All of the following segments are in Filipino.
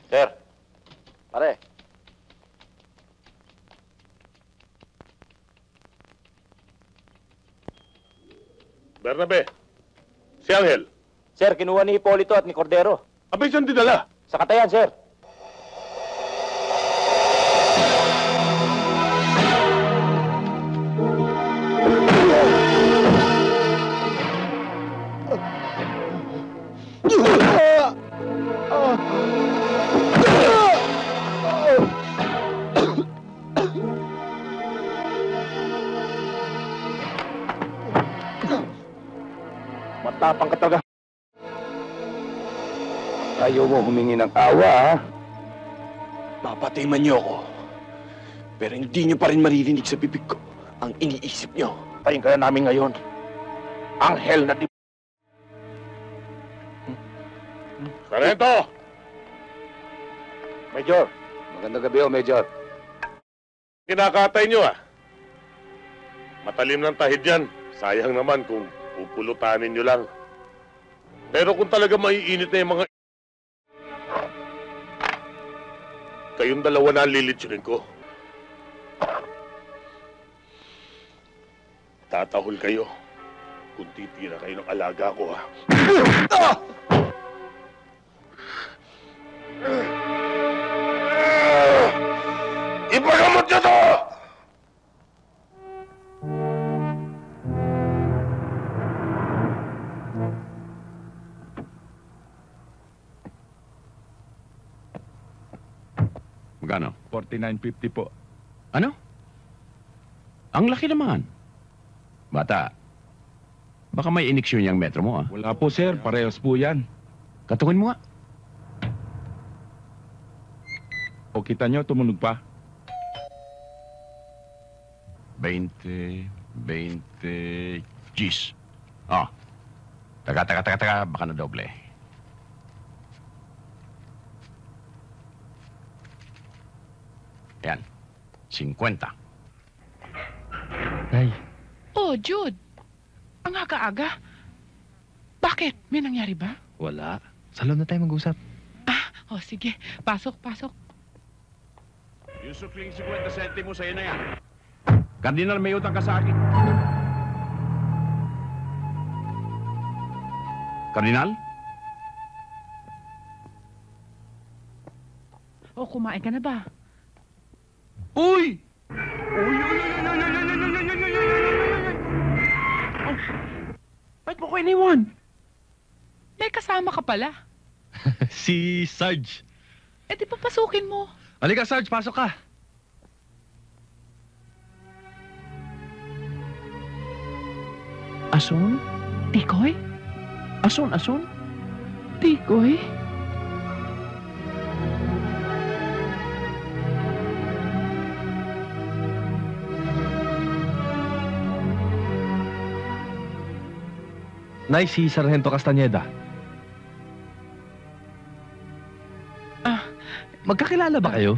Sir. Pare. Bernabe, si Angel. Sir, kinuha ni Hipolito at ni Cordero. Abay, saan dinala? Sa katayan, sir. Matapang ka talaga. Ayaw mo humingi ng awa, ha? Papatiman niyo ako. Pero hindi niyo pa rin maririnig sa bibig ko ang iniisip niyo. Tayin ka na namin ngayon. Anghel na di... Sarento! Major. Magandang gabi, Major. Kinakatay niyo, ah. Matalim ng tahid yan. Sayang naman kung pupulutanin niyo lang. Pero kung talaga maiinit na yung mga... Kayong dalawa na ang lilitsunin ko. Tatahol kayo kung titira kayo ng alaga ko, ha? Ipagamot niyo to! Magkano? 49.50 po. Ano? Ang laki naman. Bata, baka may iniksyon yung metro mo, ah. Wala po, sir. Parehas po yan. Katungin mo nga. O kita nyo, tumunog pa. 20, G's. Oh. Taga, baka na doble. Yan. 50. Nay. Oh, Jude. Ang aga-aga. Bakit? May nangyari ba? Wala. Sa loob na tayo mag-usap. Oh, sige. Pasok. Yung sukling 50 centimo sa'yo na yan. Kardinal, may utang ka sa akin. Kardinal? Oh, kumain ka na ba? Uy! Ba't mo ko iniwan? May kasama ka pala. Si Sarge. Eh, di papasukin mo. Halika, Sarge. Pasok ka. Ason? Tikoy? Ason? Tikoy? Nay, si Sargento Castañeda. Magkakilala ba kayo?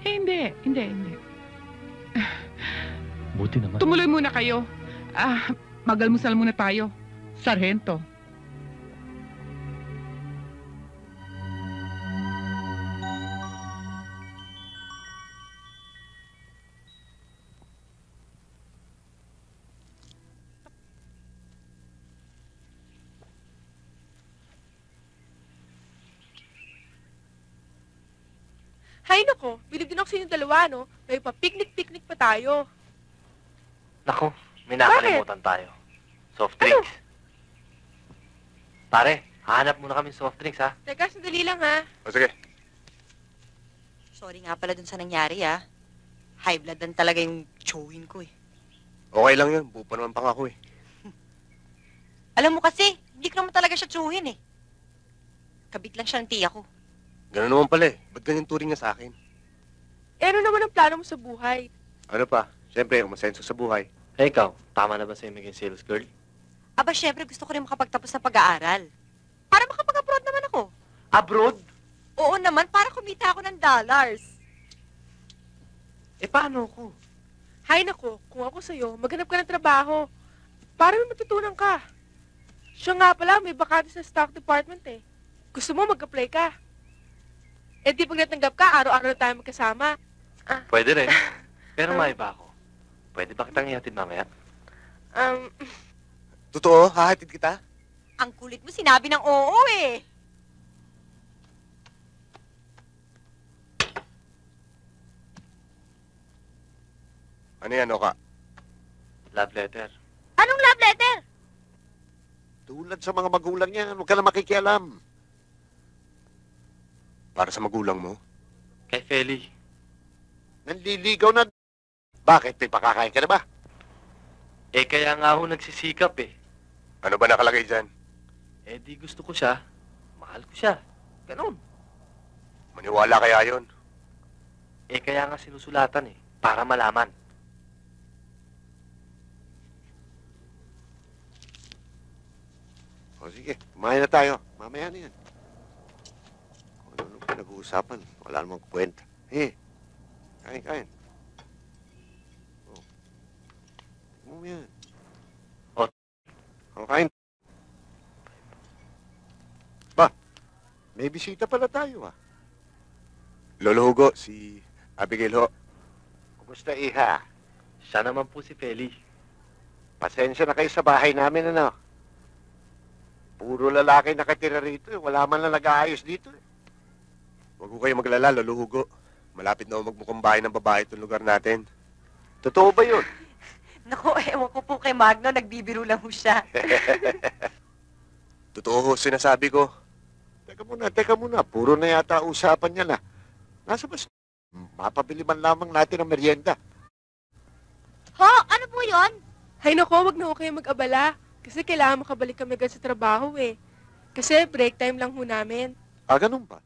Hindi. Buti naman. Tumuloy muna kayo. Magalmusal muna tayo. Sargento. Hay nako, bilib din ako sa inyong dalawa, no? May pa-picnic pa tayo. Naku, may nakalimutan tayo. Soft drinks. Pare, hahanap muna kami soft drinks, ha? Teka, sandali lang, ha? O, sige. Sorry nga pala dun sa nangyari, ah. High blood lang talaga yung chewin ko, eh. Okay lang yun. Buo pa naman pangako, eh. Alam mo kasi, hindi ko naman talaga siya chewin, eh. Kabit lang siya ng tiya ko. Ganun naman pala, eh. Ba't ganyan turing niya sa akin? Eh, ano naman ang plano mo sa buhay? Ano pa? Siyempre, umasenso sa buhay. Eh, ikaw, tama na ba sa'yo maging sales girl? Aba, syempre gusto ko rin makapagtapos sa pag-aaral. Para makapag-abroad naman ako. Abroad? Oo naman, para kumita ako ng dollars. Eh, paano ako? Hay nako, kung ako sa'yo, maghanap ka ng trabaho. Para may matutunan ka. Siya nga pala, may bakante sa stock department, eh. Gusto mo mag-apply ka? Eh di pag natanggap ka, araw-araw na tayo magkasama. Pwede rin. Pero may iba ako. Pwede ba kitang ihatid mamaya? Totoo, hahatid kita. Ang kulit mo, sinabi ng oo eh. Ano yan, Oka? Love letter. Anong love letter? Tulad sa mga magulang yan, huwag ka na makikialam. Para sa magulang mo? Kay Feli. Nanliligaw na. Bakit? May pakakain ka na ba? Eh kaya nga ako nagsisikap eh. Ano ba nakalagay dyan? Eh di gusto ko siya. Mahal ko siya. Ganon. Maniwala kaya yon? Eh kaya nga sinusulatan eh. Para malaman. O sige, kumain na tayo. Mamaya na yan. Kung ano pinag-uusapan, wala namang kwenta. Kain, kain. Oh. Yan. O, kain. Ba, may bisita pala tayo Lolo Hugo, si Abigail ho. Kumusta, iha? Siya naman po si Feli. Pasensya na kayo sa bahay namin, ano? Puro lalaki nakatira rito. Wala man lang nag-aayos dito. Huwag ko kayo maglala, Lolo Hugo. Malapit na magmukhang bahay ng babae itong lugar natin. Totoo ba yun? Naku, ewan ko po kay Magno, nagbibiro lang ho siya. Totoo ho, sinasabi ko. Teka muna. Puro na yata usapan niya na. Nasa bas, mapabili man lamang natin ang merienda. Ho, ano po yon? Hay nako, wag na ho kayo mag-abala. Kasi kailangan makabalik kami agad sa trabaho eh. Kasi break time lang ho namin. Ganun ba?